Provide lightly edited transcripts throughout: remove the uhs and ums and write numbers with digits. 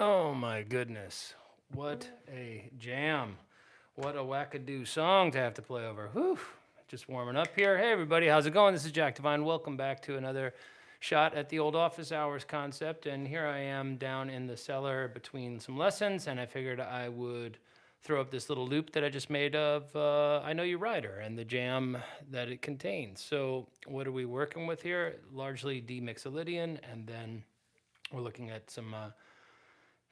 Oh my goodness. What a jam. What a wackadoo song to have to play over. Whew. Just warming up here. Hey everybody, how's it going? This is Jack Devine. Welcome back to another shot at the old office hours concept. And here I am down in the cellar between some lessons, and I figured I would throw up this little loop that I just made of I Know You Rider and the jam that it contains. So what are we working with here? Largely D mix a Lydian, and then we're looking at some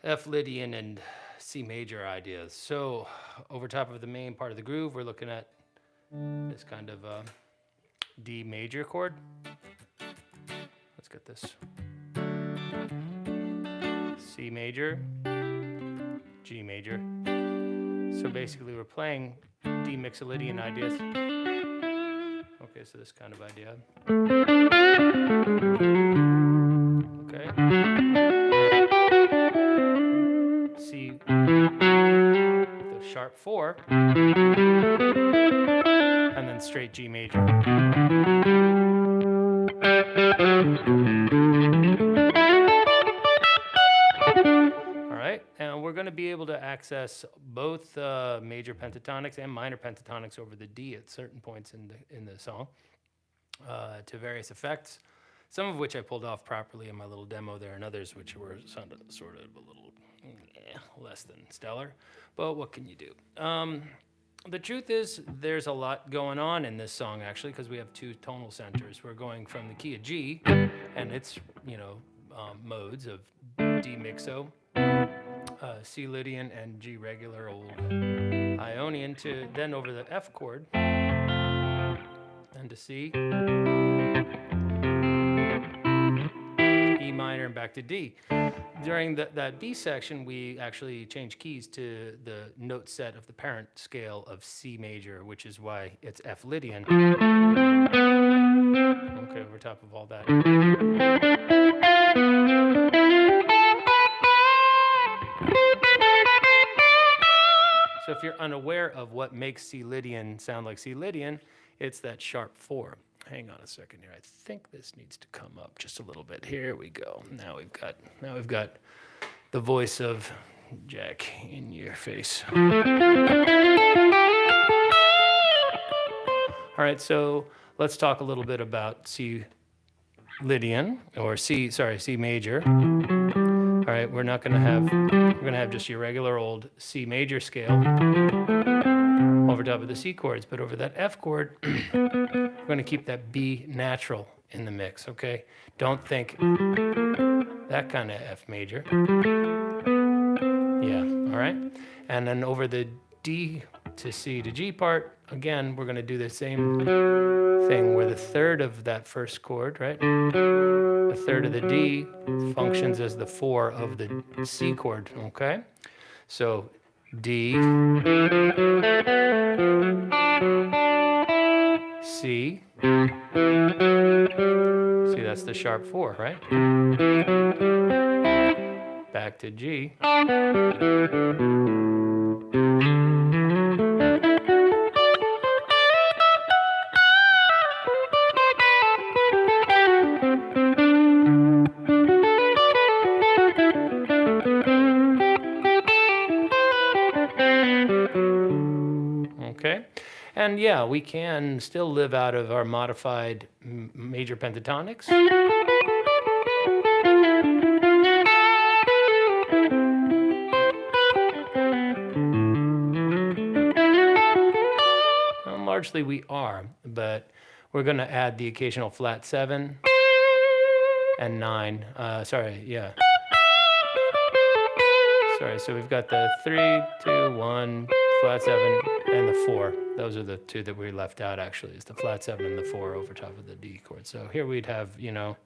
F Lydian and C major ideas. So over top of the main part of the groove, we're looking at this kind of D major chord. Let's get this. C major, G major. So basically we're playing D mix a Lydian ideas. Okay, so this kind of idea. Okay. C with a sharp 4, and then straight G major. All right, and we're going to be able to access both major pentatonics and minor pentatonics over the D at certain points in the song to various effects, some of which I pulled off properly in my little demo there, and others which were sounded sort of a little less than stellar, but what can you do? The truth is there's a lot going on in this song actually, because we have two tonal centers. We're going from the key of G and its modes of D mixo, C Lydian, and G regular old Ionian, to then over the F chord and to C, E minor, and back to D. During that D section, we actually change keys to the note set of the parent scale of C major, which is why it's F Lydian. Okay, over top of all that. So if you're unaware of what makes C Lydian sound like C Lydian, it's that sharp 4. Hang on a second here. I think this needs to come up just a little bit. Here we go. Now we've got the voice of Jack in your face. All right, so let's talk a little bit about C Lydian, or C major. All right, we're gonna have just your regular old C major scale over top of the C chords, but over that F chord, we're going to keep that B natural in the mix, okay? Don't think that kind of F major. Yeah, all right? And then over the D to C to G part, again, we're going to do the same thing where the third of that first chord, right? A third of the D functions as the 4 of the C chord, okay? So D, C, see that's the sharp 4, right? Back to G. Okay, and yeah, we can still live out of our modified major pentatonics. Largely we are, but we're going to add the occasional flat 7 and 9. Sorry, so we've got the 3, 2, 1, flat 7, and the 4. Those are the two that we left out, actually, is the flat 7 and the 4 over top of the D chord. So here we'd have, here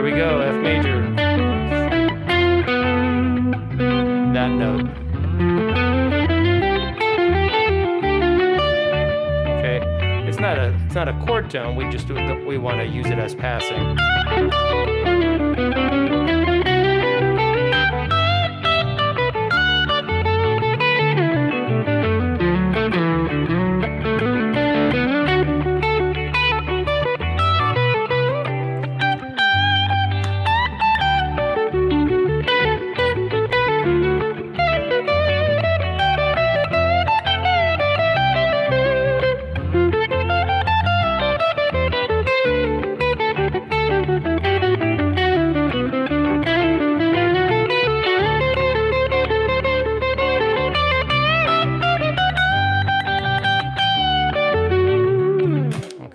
we go, F major. That note. Okay. not a chord tone. We want to use it as passing.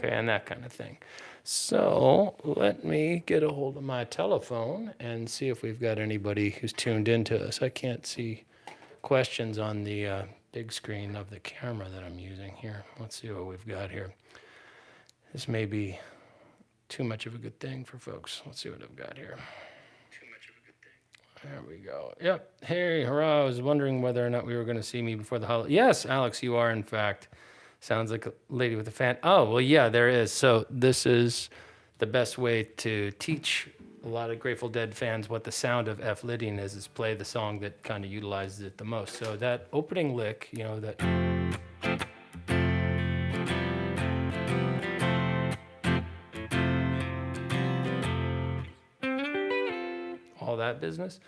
And that kind of thing. So let me get a hold of my telephone and see if we've got anybody who's tuned into us. I can't see questions on the big screen of the camera that I'm using here. Let's see what we've got here. This may be too much of a good thing for folks. Let's see what I've got here. Too much of a good thing. There we go. Yep. Hey, hurrah. I was wondering whether or not we were going to see me before the holiday. Yes, Alex, you are, in fact. Sounds like a lady with a fan. Oh, well, yeah, there is. So this is the best way to teach a lot of Grateful Dead fans what the sound of F Lydian is play the song that kind of utilizes it the most. So that opening lick, you know, that... all that business.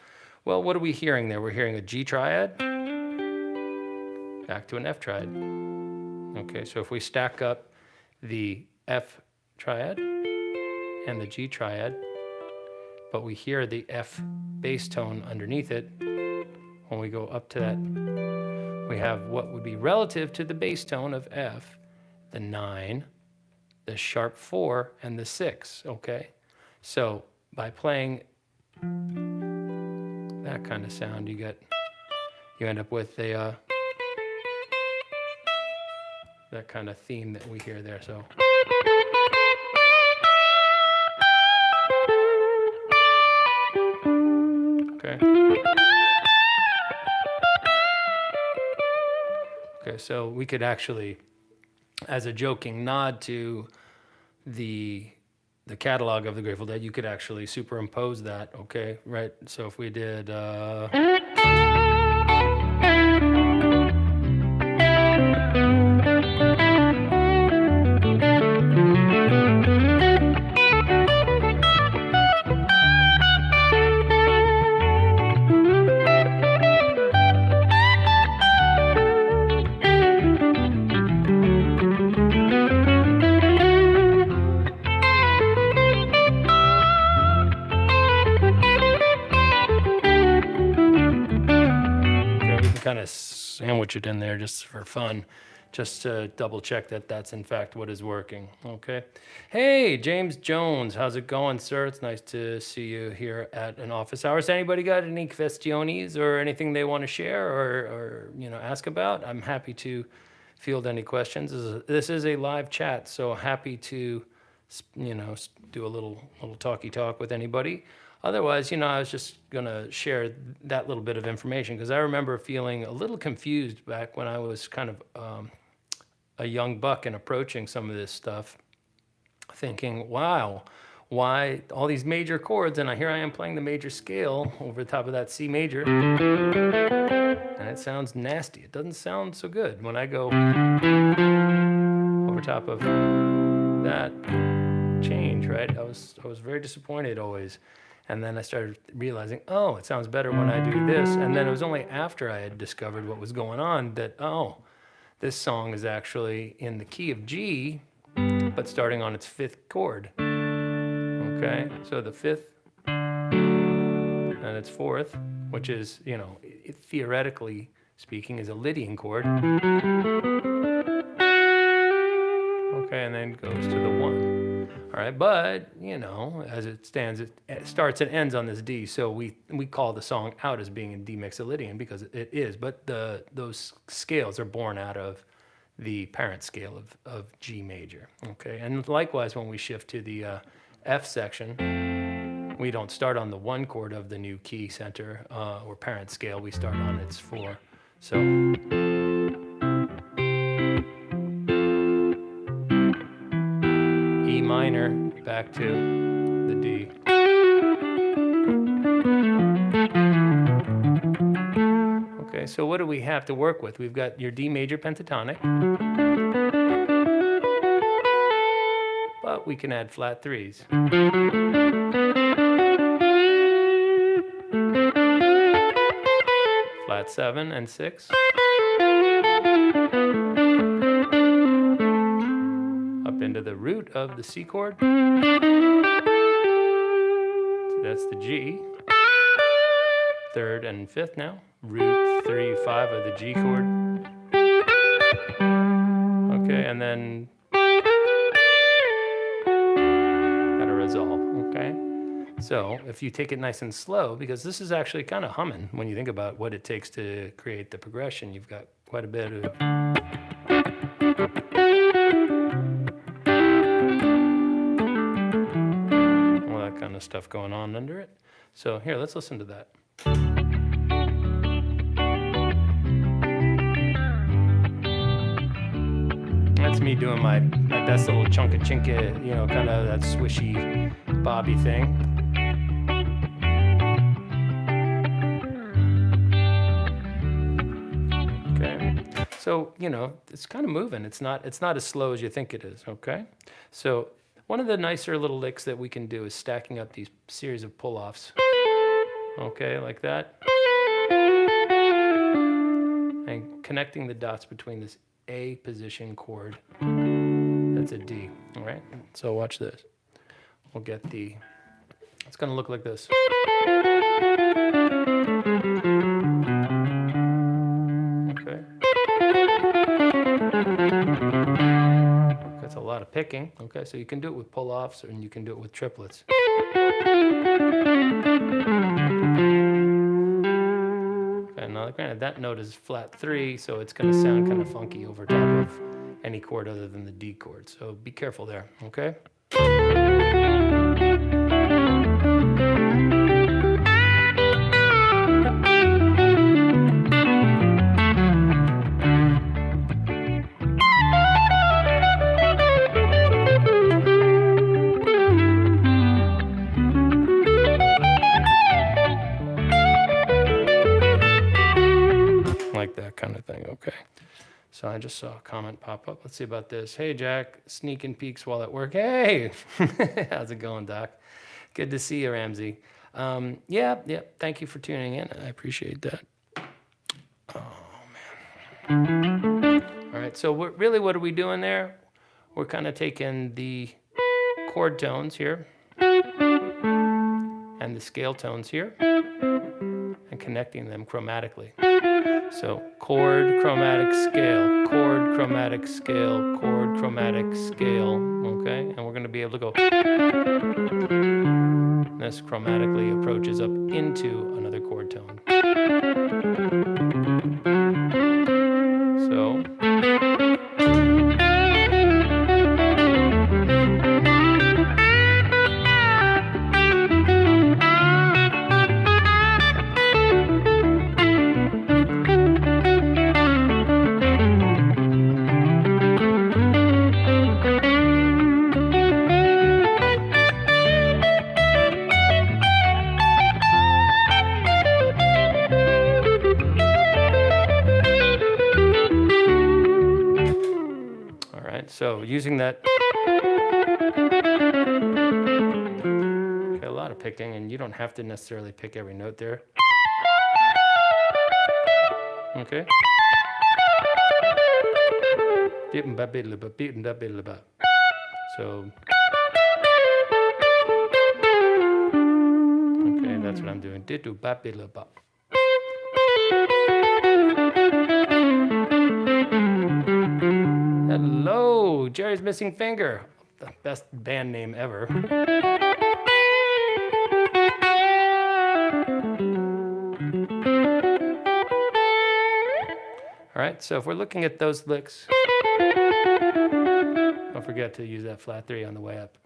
Well, what are we hearing there? We're hearing a G triad, back to an F triad. Okay, so if we stack up the F triad and the G triad, but we hear the F bass tone underneath it, when we go up to that, we have what would be relative to the bass tone of F, the 9, the sharp 4, and the 6, okay? So by playing that kind of sound, you end up with a that kind of theme that we hear there. So okay. Okay, so we could actually, as a joking nod to the catalog of the Grateful Dead, you could actually superimpose that, okay, right? So if we did kind of sandwich it in there just for fun, just to double check that that's in fact what is working. Okay. Hey, James Jones, how's it going, sir? It's nice to see you here at an office hours. Anybody got any questiones or anything they want to share or you know, ask about? I'm happy to field any questions. This is a live chat, so happy to, you know, do a little talky talk with anybody. Otherwise, you know, I was just going to share that little bit of information because I remember feeling a little confused back when I was kind of a young buck and approaching some of this stuff, thinking, wow, why all these major chords? And here I am playing the major scale over the top of that C major. And it sounds nasty. It doesn't sound so good when I go over top of that change, right? I was very disappointed always. And then I started realizing, oh, it sounds better when I do this. And then it was only after I had discovered what was going on that, oh, this song is actually in the key of G, but starting on its 5th chord. Okay, so the 5th and its 4th, which is, you know, theoretically speaking, is a Lydian chord. Okay, and then goes to the 1. All right, but, you know, as it stands, it starts and ends on this D, so we call the song out as being in D Lydian because it is, but those scales are born out of the parent scale of G major, okay? And likewise, when we shift to the F section, we don't start on the 1 chord of the new key center or parent scale, we start on its 4, so... minor back to the D. Okay, so what do we have to work with? We've got your D major pentatonic, but we can add flat threes. Flat 7 and 6. Up into the root of the C chord. So that's the G. 3rd and 5th now. Root 3, 5 of the G chord. Okay, and then got a resolve, okay? So if you take it nice and slow, because this is actually kind of humming when you think about what it takes to create the progression, you've got quite a bit of all that kind of stuff going on under it. So here, let's listen to that. That's me doing my best little chunka chinka, you know, kind of that swishy bobby thing. Okay, so you know it's kind of moving. It's not as slow as you think it is. Okay, so one of the nicer little licks that we can do is stacking up these series of pull-offs. Okay, like that, and connecting the dots between this A position chord. That's a D, all right? So watch this. We'll get the, it's gonna look like this. Okay. That's a lot of picking, okay? So you can do it with pull-offs and you can do it with triplets. And now granted, that note is flat 3, so it's gonna sound kind of funky over top of any chord other than the D chord. So be careful there, okay? Like that kind of thing, okay? So I just saw a comment pop up. Let's see about this. Hey, Jack, sneaking peeks while at work. Hey, how's it going, Doc? Good to see you, Ramsey. Yeah, thank you for tuning in. I appreciate that. Oh, man. All right, so really what are we doing there? We're kind of taking the chord tones here and the scale tones here and connecting them chromatically. So chord, chromatic, scale, chord, chromatic, scale, chord, chromatic, scale, okay? And we're gonna be able to go. This chromatically approaches up into another chord tone. So. So using that, okay, a lot of picking, and you don't have to necessarily pick every note there. Okay. So, okay, that's what I'm doing. Hello, Jerry's Missing Finger. The best band name ever. All right, so if we're looking at those licks, don't forget to use that flat 3 on the way up.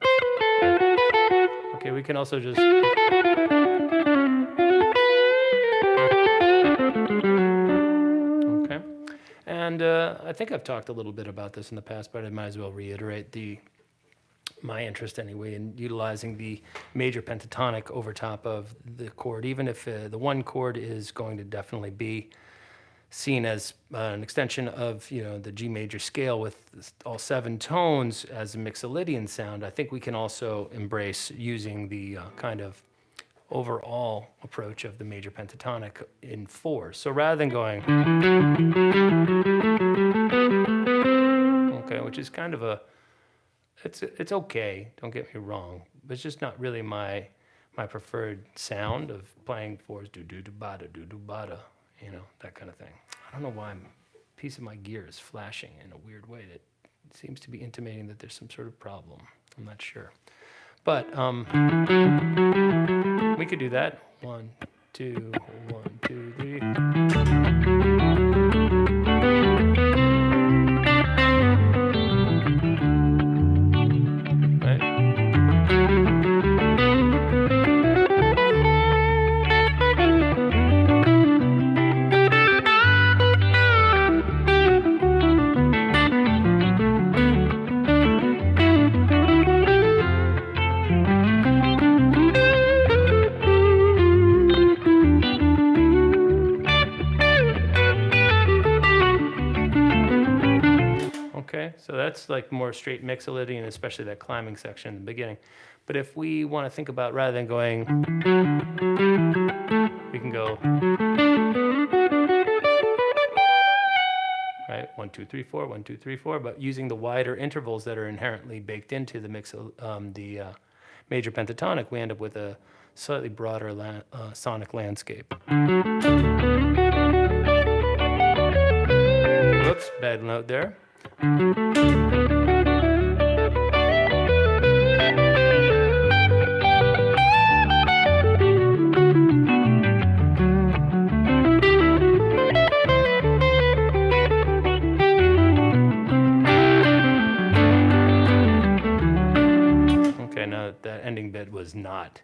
Okay, we can also just... Okay, and I think I've talked a little bit about this in the past, but I might as well reiterate my interest anyway, in utilizing the major pentatonic over top of the chord, even if the one chord is going to definitely be seen as an extension of, you know, the G major scale with all 7 tones as a Lydian sound. I think we can also embrace using the kind of overall approach of the major pentatonic in 4. So rather than going, okay, which is kind of a, it's okay, don't get me wrong, but it's just not really my preferred sound of playing 4s, do-do-do-ba-da, do-do-ba-da, you know, that kind of thing. I don't know why a piece of my gear is flashing in a weird way that seems to be intimating that there's some sort of problem. I'm not sure. But we could do that. 1, 2, 1, 2, 3. Right? Okay, so that's like more straight Lydian, especially that climbing section in the beginning. But if we want to think about, rather than going, we can go, right, 1, 2, 3, 4, 1, 2, 3, 4, but using the wider intervals that are inherently baked into the major pentatonic, we end up with a slightly broader sonic landscape. Whoops, bad note there. Okay, now that ending bit was not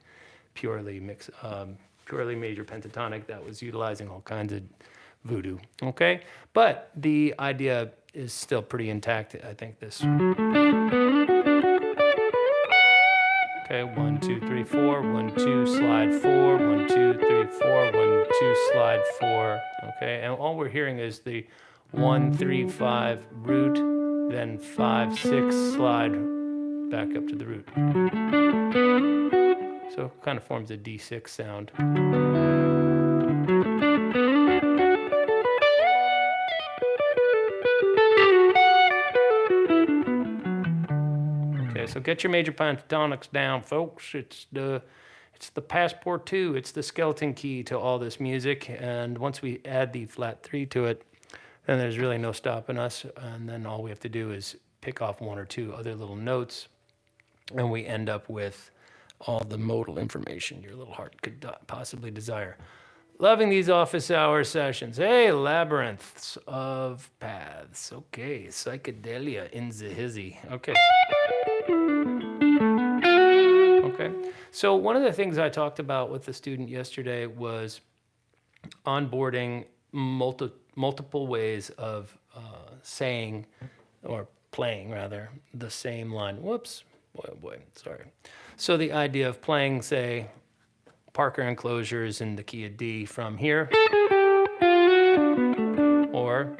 purely major pentatonic. That was utilizing all kinds of voodoo. Okay, but the idea is still pretty intact. I think this. Okay, 1, 2, 3, 4, 1, 2, slide 4, 1, 2, 3, 4, 1, 2, slide 4. Okay, and all we're hearing is the 1, 3, 5 root, then 5, 6 slide back up to the root. So it kind of forms a D6 sound. Okay, so get your major pentatonics down, folks. It's the passport too. It's the skeleton key to all this music. And once we add the flat 3 to it, then there's really no stopping us. And then all we have to do is pick off 1 or 2 other little notes, and we end up with all the modal information your little heart could possibly desire. Loving these office hour sessions. Hey, labyrinths of paths. Okay, psychedelia in the hizzy. Okay. Okay. So one of the things I talked about with the student yesterday was onboarding multiple ways of saying, or playing rather, the same line. Whoops. Boy, sorry. So the idea of playing, say, Parker enclosures in the key of D from here, or,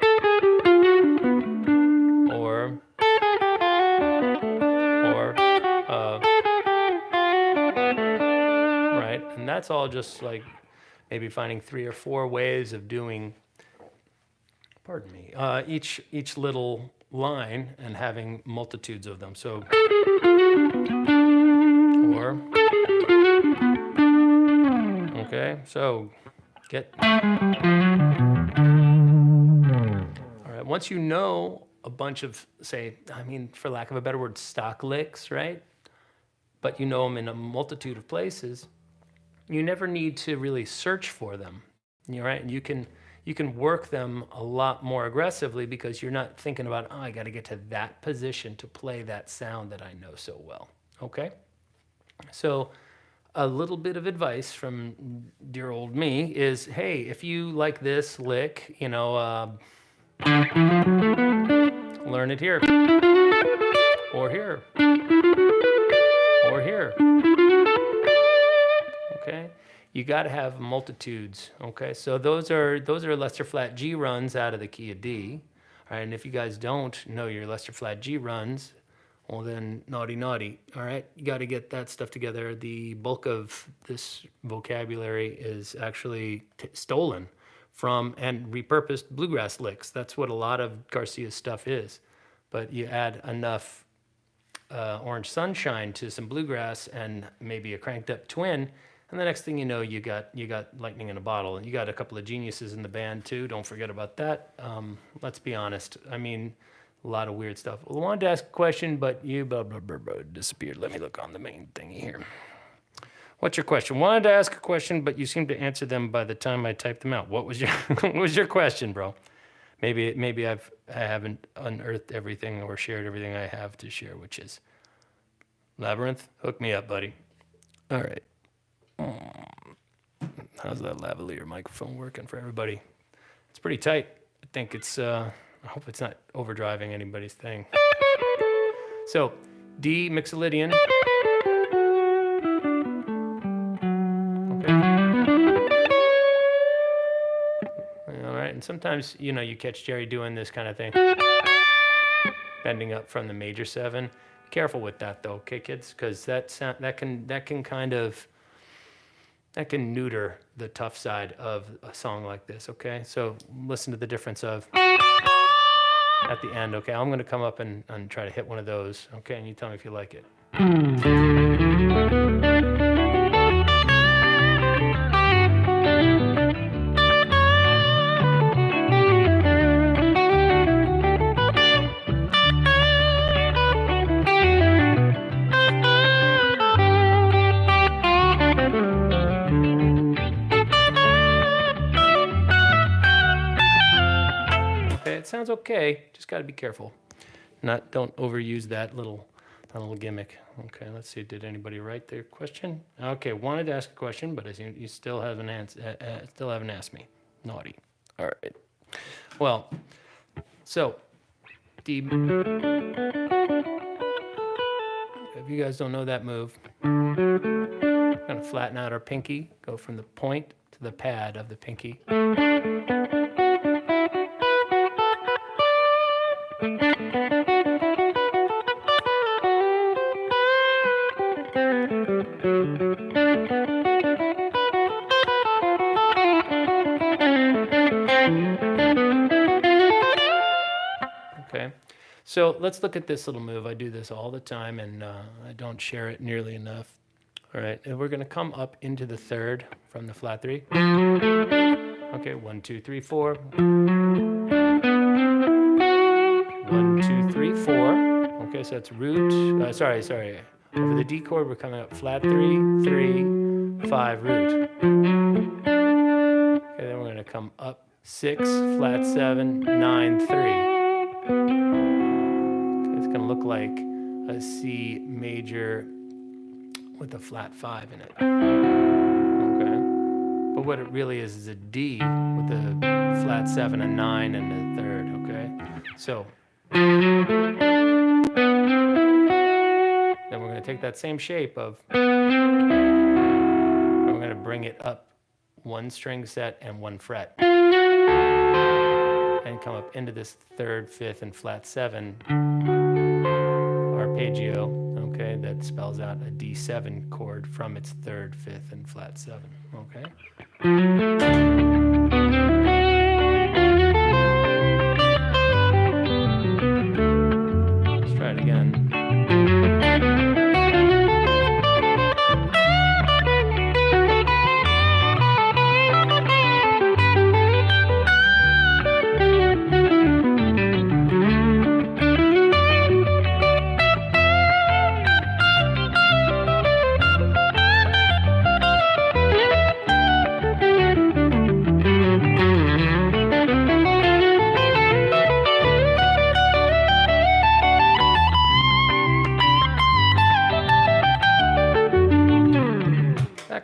right? And that's all just like maybe finding 3 or 4 ways of doing, pardon me, each little line and having multitudes of them. So, or, okay, so get, all right, once you know a bunch of, say, I mean, for lack of a better word, stock licks, right? But you know them in a multitude of places, you never need to really search for them, right? And you can work them a lot more aggressively because you're not thinking about, oh, I got to get to that position to play that sound that I know so well, okay? So a little bit of advice from dear old me is, hey, if you like this lick, you know, learn it here or here. you got to have multitudes, okay? So those are lesser flat G runs out of the key of D, all right? And if you guys don't know your lesser flat G runs, well then naughty, naughty, all right? You got to get that stuff together. The bulk of this vocabulary is actually stolen from and repurposed bluegrass licks. That's what a lot of Garcia's stuff is. But you add enough Orange Sunshine to some bluegrass and maybe a cranked up twin, and the next thing you know, you got lightning in a bottle. And you got a couple of geniuses in the band too. Don't forget about that. Let's be honest. I mean, a lot of weird stuff. Well, I wanted to ask a question, but you disappeared. Let me look on the main thingy here. What's your question? Wanted to ask a question, but you seem to answer them by the time I typed them out. What was your what was your question, bro? Maybe I haven't unearthed everything or shared everything I have to share, which is Labyrinth. Hook me up, buddy. All right. How's that lavalier microphone working for everybody? It's pretty tight. I think it's, I hope it's not overdriving anybody's thing. So, D, mix a Lydian. Okay. All right, and sometimes, you know, you catch Jerry doing this kind of thing. Bending up from the major 7. Careful with that though, okay, kids? Because that can kind of, that can neuter the tough side of a song like this, okay? So listen to the difference of at the end, okay? I'm gonna come up and try to hit one of those, okay? And you tell me if you like it. It sounds okay, just got to be careful. Don't overuse that little gimmick. Okay, let's see, did anybody write their question? Okay, wanted to ask a question, but I see you still haven't asked me. Naughty. All right. Well, so, if you guys don't know that move, we're going to flatten out our pinky, go from the point to the pad of the pinky. Okay, so let's look at this little move. I do this all the time, and I don't share it nearly enough. All right, and we're going to come up into the 3rd from the flat 3. Okay, 1, 2, 3, 4. 1, 2, 3, 4. Okay, so that's root. Sorry. Over the D chord, we're coming up flat 3, 3, 5, root. Okay, then we're going to come up 6, flat 7, 9, 3. Okay, it's going to look like a C major with a flat 5 in it. Okay, but what it really is a D with a flat 7, a 9, and a 3rd. Okay, so then we're going to take that same shape of, and we're going to bring it up 1 string set and 1 fret, and come up into this 3rd, 5th, and flat 7 arpeggio, okay, that spells out a D7 chord from its 3rd, 5th, and flat 7, okay? Let's try it again.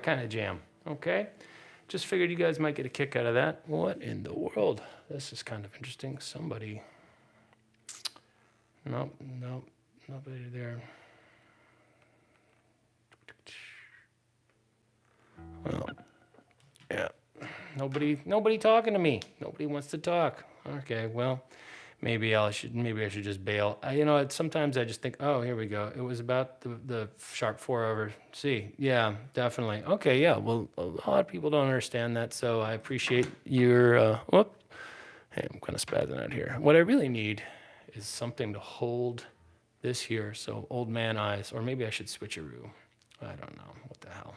Kind of jam, okay? Just figured you guys might get a kick out of that. What in the world? This is kind of interesting. Somebody, nope, nobody there. Well, Nobody talking to me. Nobody wants to talk. Okay, well, maybe I should just bail. Sometimes I just think, oh, here we go. It was about the sharp 4 over C. Yeah, definitely. Okay, yeah. Well, a lot of people don't understand that, so I appreciate your. Hey, I'm kind of spazzing out here. What I really need is something to hold this here. So old man eyes, or maybe I should switcheroo. I don't know. What the hell?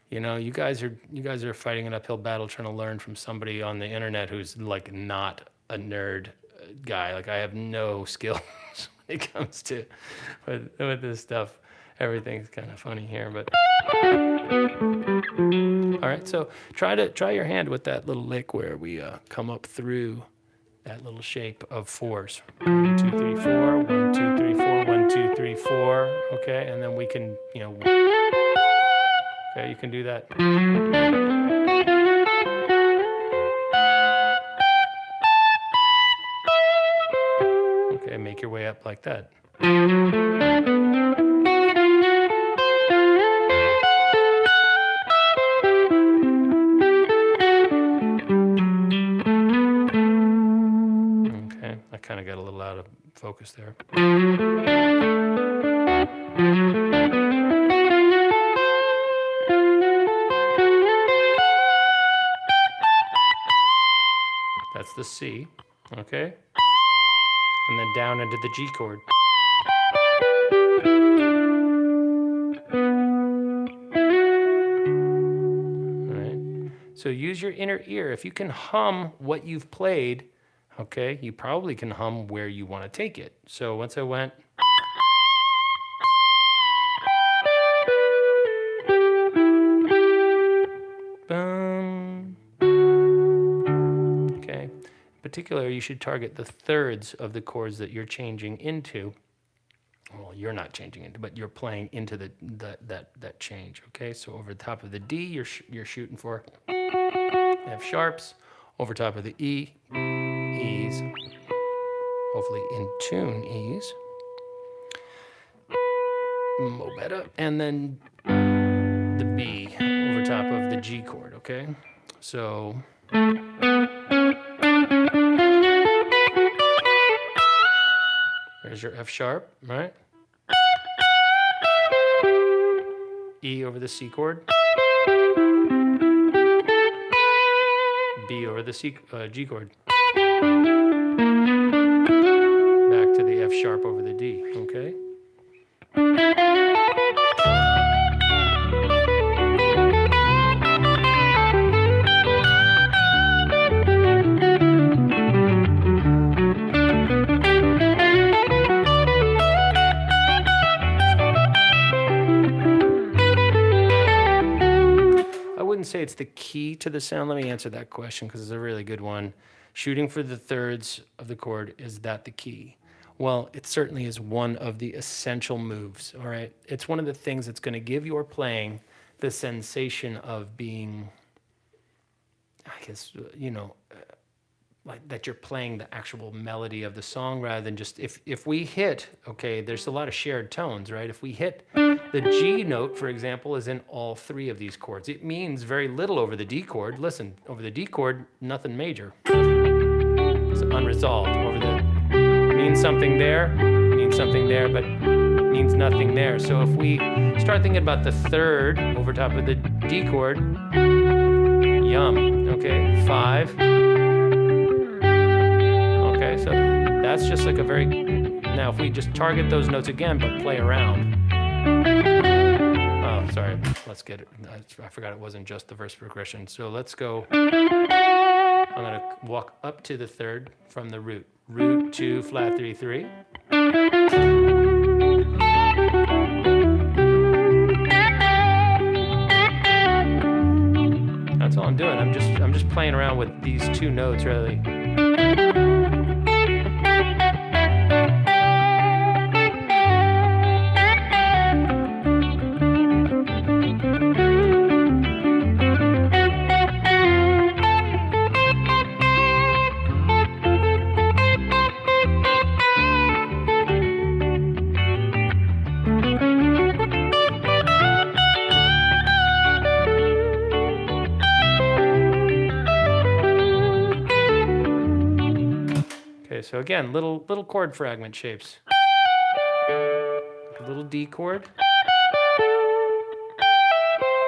You guys are fighting an uphill battle trying to learn from somebody on the internet who's like not a nerd guy. Like I have no skills when it comes to with this stuff. Everything's kind of funny here, but all right. So try your hand with that little lick where we come up through that little shape of 4s. 1, 2, 3, 4. 1, 2, 3, 4. 1, 2, 3, 4. Okay, and then we can Okay, you can do that. Okay, make your way up like that. Okay, I kind of got a little out of focus there. That's the C, okay? And then down into the G chord. All right. So use your inner ear. If you can hum what you've played, okay, you probably can hum where you want to take it. So once I went, boom. Okay. In particular, you should target the thirds of the chords that you're changing into. Well, you're not changing into, but you're playing into that change. Okay. So over the top of the D, you're shooting for F sharps. Over top of the E, E's. Hopefully in tune E's. Mo better. And then the B over top of the G chord. Okay. So. There's your F sharp, right? E over the C chord. B over the G chord. Back to the F sharp over the D, okay? Say it's the key to the sound. Let me answer that question because it's a really good one. Shooting for the thirds of the chord, is that the key? Well, it certainly is one of the essential moves, all right? It's one of the things that's going to give your playing the sensation of being, I guess, like that you're playing the actual melody of the song rather than just, if we hit, okay, there's a lot of shared tones, right? If we hit the G note, for example, is in all 3 of these chords. It means very little over the D chord. Listen, over the D chord, nothing major. It's unresolved. Over the, means something there, but means nothing there. So if we start thinking about the third over top of the D chord, yum, okay, 5. Okay, so that's just like a very, now if we just target those notes again, but play around. Oh, sorry, let's get it. I forgot it wasn't just the verse progression. So let's go, I'm gonna walk up to the third from the root. Root 2, flat 3, 3. That's all I'm doing. I'm just playing around with these 2 notes really. So again, little chord fragment shapes. A little D chord.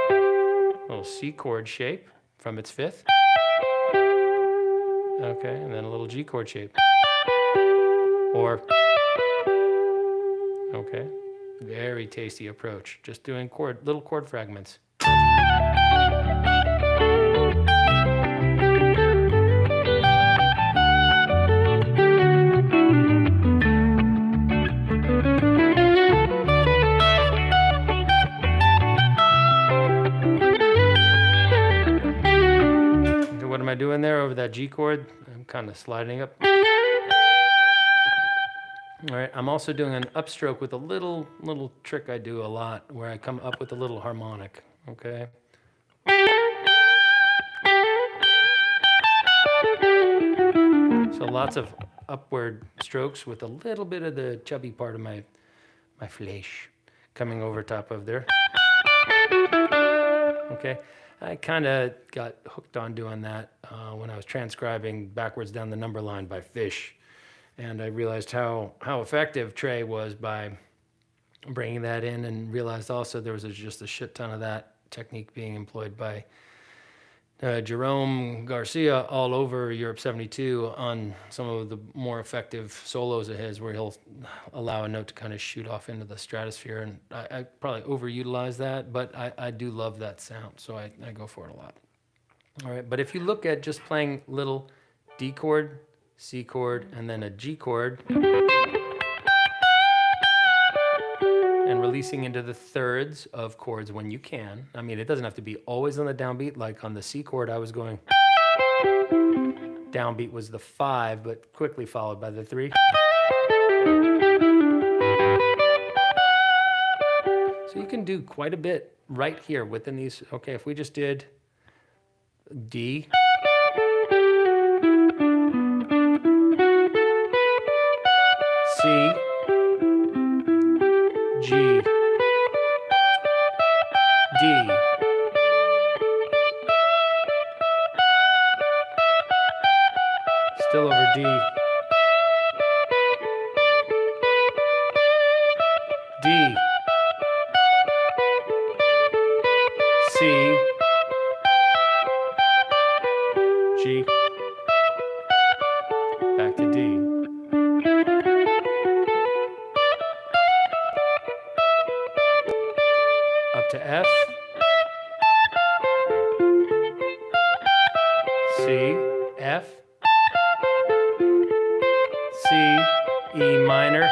A little C chord shape from its fifth. Okay, and then a little G chord shape. Or, okay, very tasty approach. Just doing little chord fragments. What am I doing there over that G chord? I'm kind of sliding up. All right, I'm also doing an upstroke with a little trick I do a lot where I come up with a little harmonic, okay? So lots of upward strokes with a little bit of the chubby part of my flesh coming over top of there. Okay, I kind of got hooked on doing that when I was transcribing backwards down the number line by Fish. And I realized how effective Trey was by bringing that in, and realized also there was just a shit ton of that technique being employed by Jerome Garcia all over Europe 72 on some of the more effective solos of his, where he'll allow a note to kind of shoot off into the stratosphere. And I probably overutilize that, but I do love that sound, so I go for it a lot. All right, but if you look at just playing little D chord, C chord, and then a G chord, and releasing into the thirds of chords when you can. I mean, it doesn't have to be always on the downbeat. Like on the C chord, I was going, downbeat was the 5, but quickly followed by the 3. So you can do quite a bit right here within these. Okay, if we just did D, C, G, D, still over D, D, C, G, back to D. Up to F, C, F, C, E minor,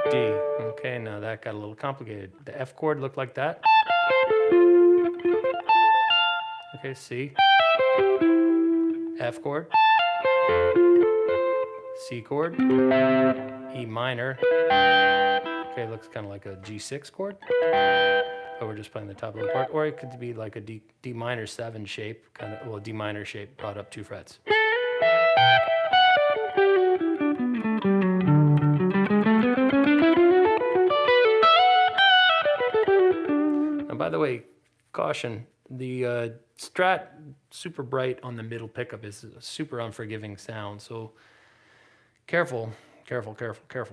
D. Okay, now that got a little complicated. The F chord looked like that. Okay, C, F chord, C chord, E minor. Okay, it looks kind of like a G6 chord, but we're just playing the top of the part. Or it could be like a D minor 7 shape, kind of, well, D minor shape brought up 2 frets. And by the way, caution, the Strat super bright on the middle pickup is a super unforgiving sound, so careful,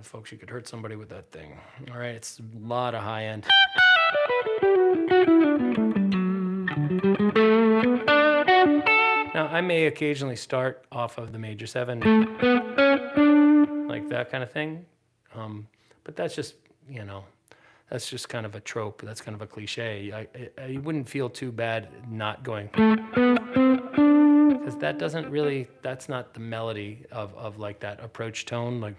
folks. You could hurt somebody with that thing. All right, it's a lot of high end. Now, I may occasionally start off of the major 7, like that kind of thing, but that's just, you know, that's just kind of a trope. That's kind of a cliche. I wouldn't feel too bad not going, because that doesn't really, that's not the melody of like that approach tone, like.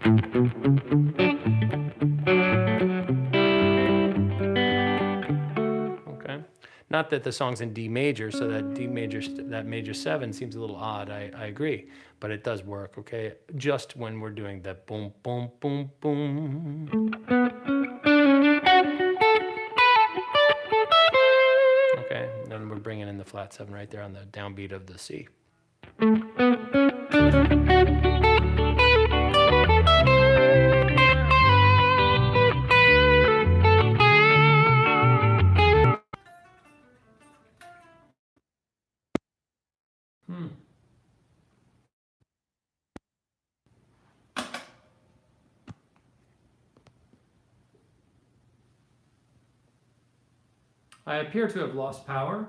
Okay, not that the song's in D major, so that D major, that major 7 seems a little odd. I agree, but it does work. Okay, just when we're doing that boom, boom, boom, boom. Okay, and then we're bringing in the flat 7 right there on the downbeat of the C. I appear to have lost power.